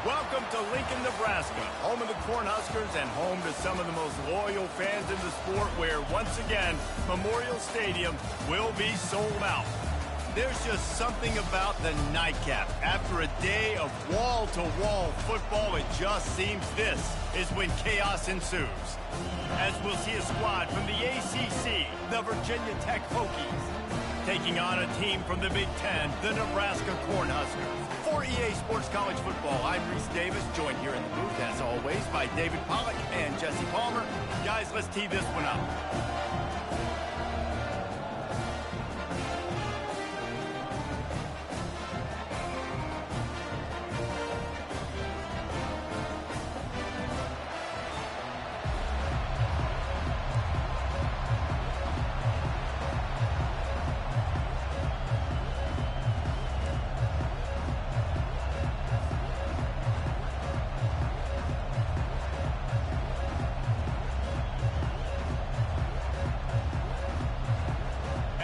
Speaker 1: Welcome to Lincoln, Nebraska, home of the Cornhuskers and home to some of the most loyal fans in the sport where, once again, Memorial Stadium will be sold out. There's just something about the nightcap. After a day of wall-to-wall football, it just seems this is when chaos ensues. As we'll see a squad from the ACC, the Virginia Tech Hokies, taking on a team from the Big Ten, the Nebraska Cornhuskers. For EA Sports College Football, I'm Reese Davis, joined here in the booth, as always, by David Pollack and Jesse Palmer. Guys, let's tee this one up.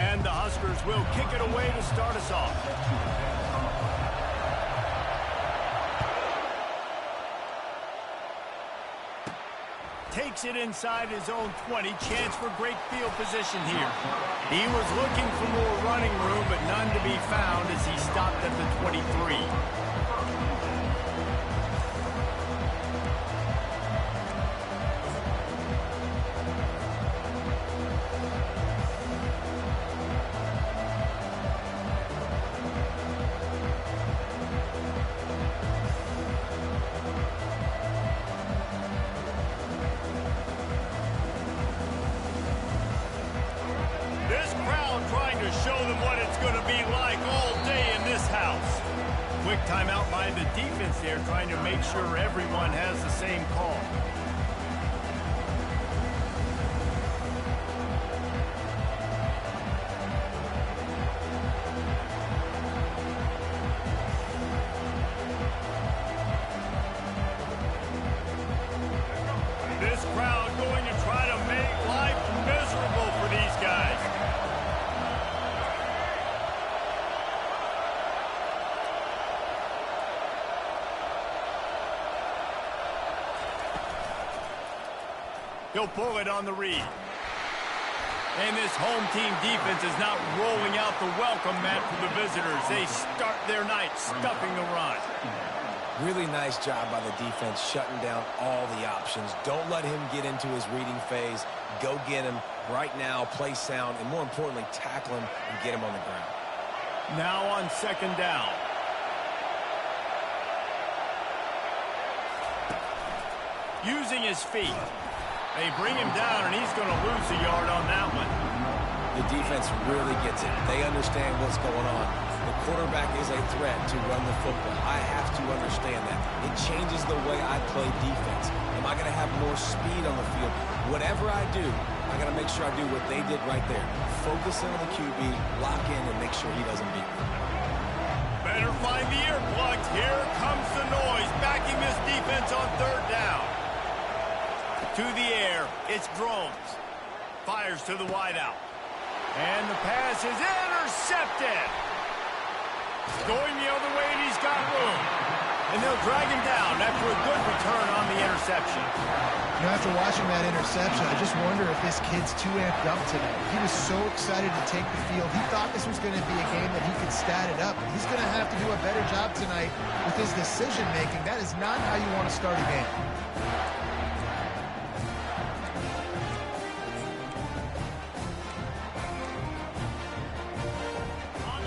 Speaker 1: And the Huskers will kick it away to start us off. Takes it inside his own 20. Chance for great field position here. He was looking for more running room, but none to be found as he stopped at the 23. Trying to show them what it's going to be like all day in this house. Quick timeout by the defense there, trying to make sure everyone has the same call. This crowd going to try to make life miserable for these guys. He'll pull it on the read. And this home team defense is not rolling out the welcome mat for the visitors. They start their night stuffing the run.
Speaker 3: Really nice job by the defense shutting down all the options. Don't let him get into his reading phase. Go get him right now, play sound, and more importantly, tackle him and get him on the ground.
Speaker 1: Now on second down. Using his feet. They bring him down, and he's going to lose a yard on that one.
Speaker 3: The defense really gets it. They understand what's going on. The quarterback is a threat to run the football. I have to understand that. It changes the way I play defense. Am I going to have more speed on the field? Whatever I do, I got to make sure I do what they did right there. Focus in on the QB, lock in, and make sure he doesn't beat me.
Speaker 1: Better find the earplugs. Here comes the noise, backing this defense on third down. To the air, it's Drones. Fires to the wideout. And the pass is intercepted. Going the other way, and he's got room. And they'll drag him down after a good return on the interception.
Speaker 2: You know, after watching that interception, I just wonder if this kid's too amped up tonight. He was so excited to take the field. He thought this was going to be a game that he could stat it up. He's going to have to do a better job tonight with his decision-making. That is not how you want to start a game.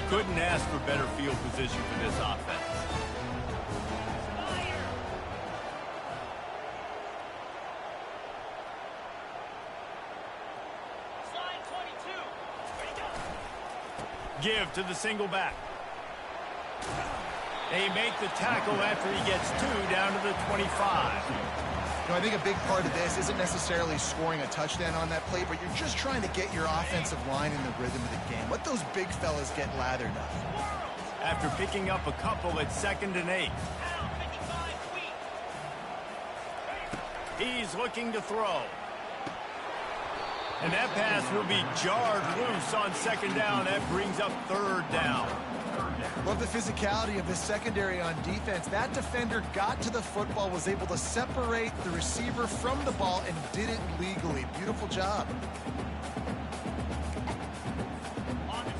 Speaker 1: Couldn't ask for better field position for this offense.
Speaker 5: Slide 22. Ready, go.
Speaker 1: Give to the single back. They make the tackle after he gets two down to the 25.
Speaker 2: You know, I think a big part of this isn't necessarily scoring a touchdown on that play, but you're just trying to get your offensive line in the rhythm of the game. Let those big fellas get lathered up.
Speaker 1: After picking up a couple at 2nd and 8. He's looking to throw. And that pass will be jarred loose on second down. That brings up third down.
Speaker 2: Love the physicality of the secondary on defense. That defender got to the football, was able to separate the receiver from the ball, and did it legally. Beautiful job.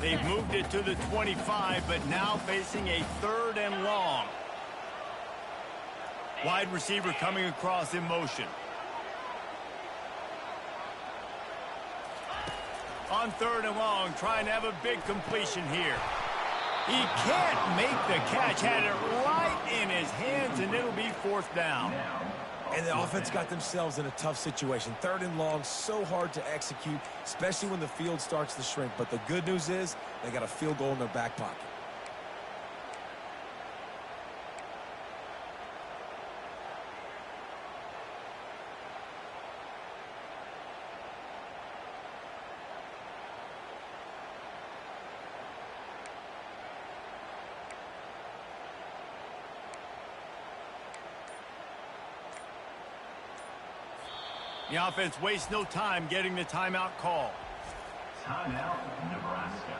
Speaker 1: They've moved it to the 25, but now facing a third and long. Wide receiver coming across in motion. On third and long, trying to have a big completion here. He can't make the catch. Had it right in his hands, and it'll be fourth down.
Speaker 3: And the offense got themselves in a tough situation. Third and long, so hard to execute, especially when the field starts to shrink. But the good news is they got a field goal in their back pocket.
Speaker 1: The offense wastes no time getting the timeout call.
Speaker 4: Timeout, Nebraska.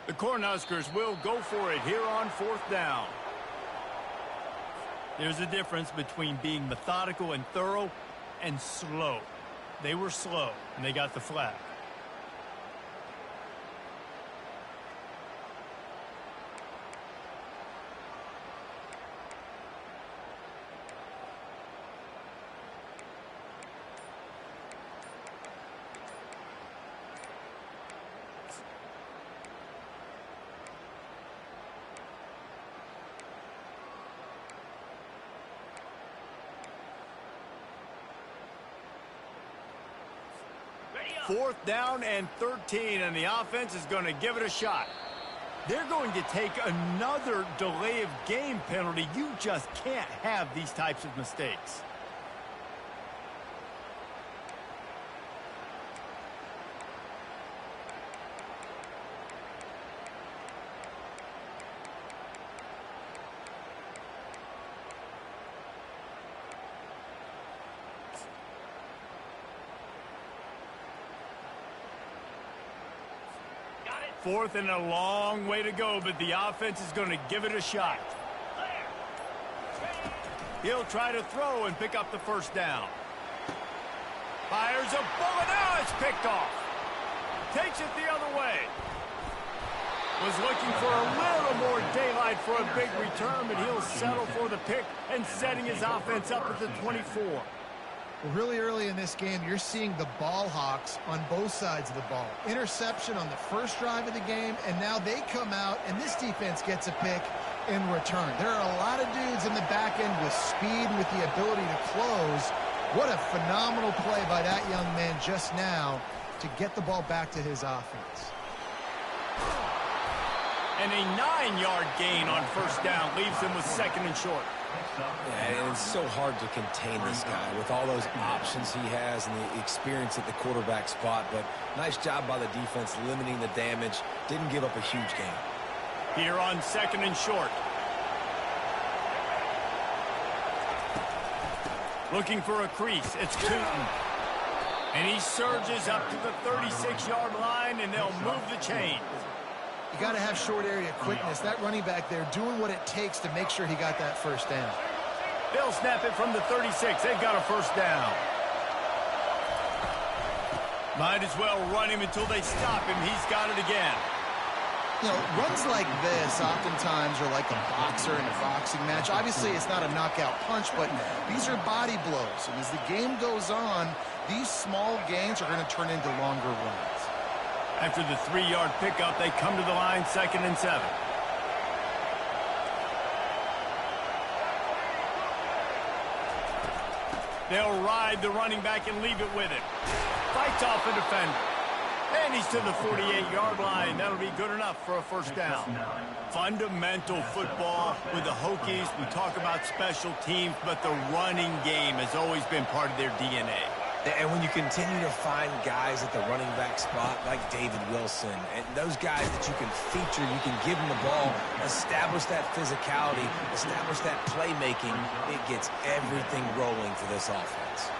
Speaker 1: The Cornhuskers will go for it here on fourth down. There's a difference between being methodical and thorough and slow. They were slow, and they got the flag. Fourth down and 13, and the offense is going to give it a shot. They're going to take another delay of game penalty. You just can't have these types of mistakes. Fourth and a long way to go, but the offense is going to give it a shot. He'll try to throw and pick up the first down. Fires a bullet. Now it's picked off. Takes it the other way. Was looking for a little more daylight for a big return, but he'll settle for the pick and setting his offense up at the 24.
Speaker 2: Well, really early in this game, you're seeing the ball hawks on both sides of the ball. Interception on the first drive of the game, and now they come out, and this defense gets a pick in return. There are a lot of dudes in the back end with speed and with the ability to close. What a phenomenal play by that young man just now to get the ball back to his offense.
Speaker 1: And a 9-yard gain on first down leaves him with second and short.
Speaker 3: Yeah, and it's so hard to contain this guy with all those options he has and the experience at the quarterback spot. But nice job by the defense limiting the damage. Didn't give up a huge gain.
Speaker 1: Here on second and short. Looking for a crease. It's Tootin. And he surges up to the 36-yard line, and they'll move the chain.
Speaker 2: You got to have short area quickness. That running back there doing what it takes to make sure he got that first down.
Speaker 1: They'll snap it from the 36. They've got a first down. Might as well run him until they stop him. He's got it again.
Speaker 2: You know, runs like this oftentimes are like a boxer in a boxing match. Obviously, it's not a knockout punch, but these are body blows. And as the game goes on, these small gains are going to turn into longer runs.
Speaker 1: After the 3-yard pickup, they come to the line, 2nd and 7. They'll ride the running back and leave it with him. Fights off a defender. And he's to the 48-yard line. That'll be good enough for a first down. Fundamental football with the Hokies. We talk about special teams, but the running game has always been part of their DNA.
Speaker 3: And when you continue to find guys at the running back spot like David Wilson, and those guys that you can feature, you can give them the ball, establish that physicality, establish that playmaking, it gets everything rolling for this offense.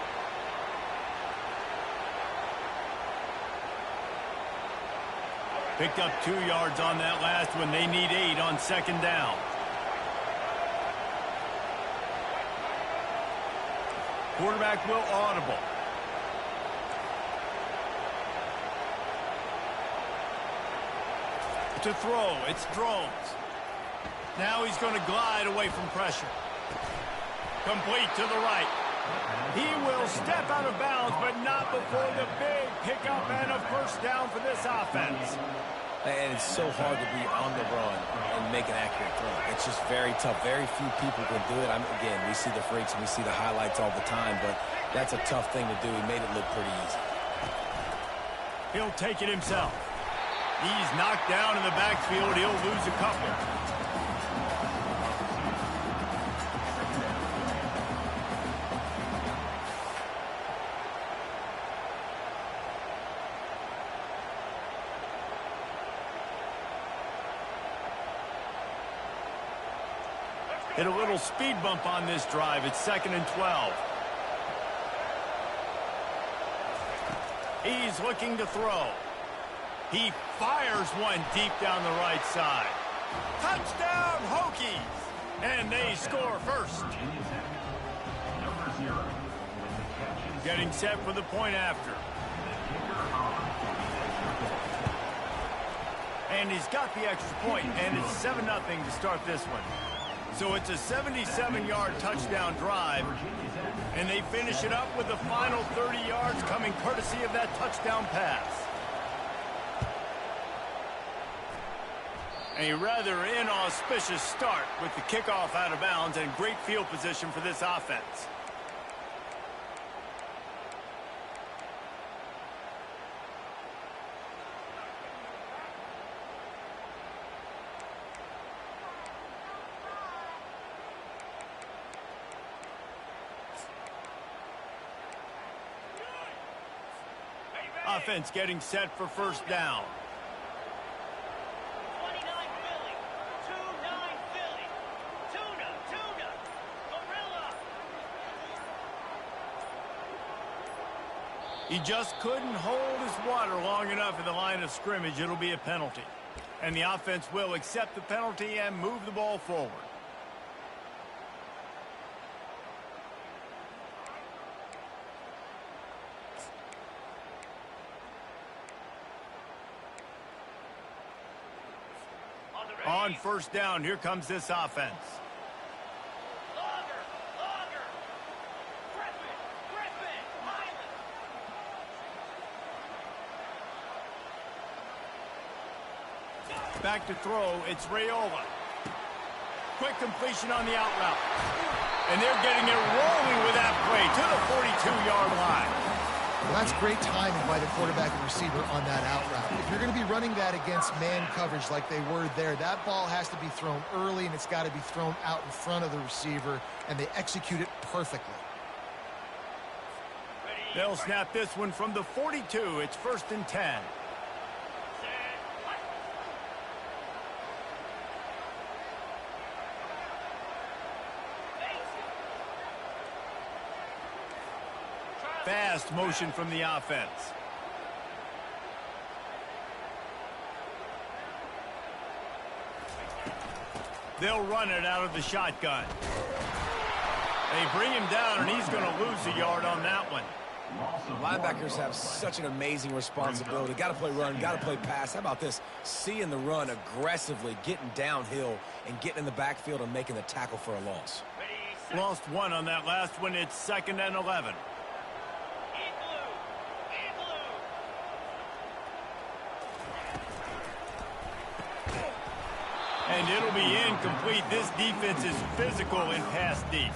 Speaker 1: Picked up 2 yards on that last one. They need 8 on second down. Quarterback will audible. To throw, it's Drones. Now he's going to glide away from pressure. Complete to the right. He will step out of bounds, but not before the big pickup and a first down for this offense.
Speaker 3: And it's so hard to be on the run and make an accurate throw. It's just very tough. Very few people can do it. Again, we see the freaks and we see the highlights all the time, but that's a tough thing to do. He made it look pretty easy.
Speaker 1: He'll take it himself. He's knocked down in the backfield. He'll lose a couple. Hit a little speed bump on this drive. It's 2nd and 12. He's looking to throw. He fires one deep down the right side. Touchdown, Hokies! And they score first. Getting set for the point after. And he's got the extra point, and it's 7-0 to start this one. So it's a 77-yard touchdown drive, and they finish it up with the final 30 yards coming courtesy of that touchdown pass. A rather inauspicious start with the kickoff out of bounds and great field position for this offense. Offense getting set for first down.
Speaker 5: 29 Philly. 2-9 Philly. Tuna. Gorilla.
Speaker 1: He just couldn't hold his water long enough in the line of scrimmage. It'll be a penalty. And the offense will accept the penalty and move the ball forward. On first down, here comes this offense.
Speaker 5: Logger. Griffin. Highland.
Speaker 1: Back to throw, it's Raiola. Quick completion on the out route. And they're getting it rolling with that play to the 42-yard line.
Speaker 2: Well, that's great timing by the quarterback and receiver on that out route. If you're going to be running that against man coverage like they were there, that ball has to be thrown early, and it's got to be thrown out in front of the receiver, and they execute it perfectly.
Speaker 1: They'll snap this one from the 42. It's 1st and 10. Fast motion from the offense. They'll run it out of the shotgun. They bring him down, and he's going to lose a yard on that one.
Speaker 3: Linebackers have such an amazing responsibility. Got to play run, got to play pass. How about this? Seeing the run aggressively, getting downhill, and getting in the backfield and making the tackle for a loss.
Speaker 1: Lost one on that last one. It's 2nd and 11. And it'll be incomplete. This defense is physical and pass deep.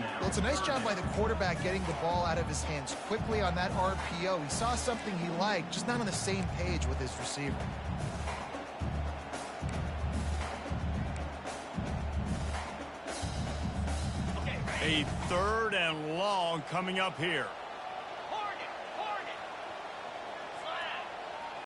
Speaker 4: now.
Speaker 2: Well, it's a nice job by the quarterback getting the ball out of his hands quickly on that RPO. He saw something he liked, just not on the same page with his receiver.
Speaker 1: A 3rd and long coming up here.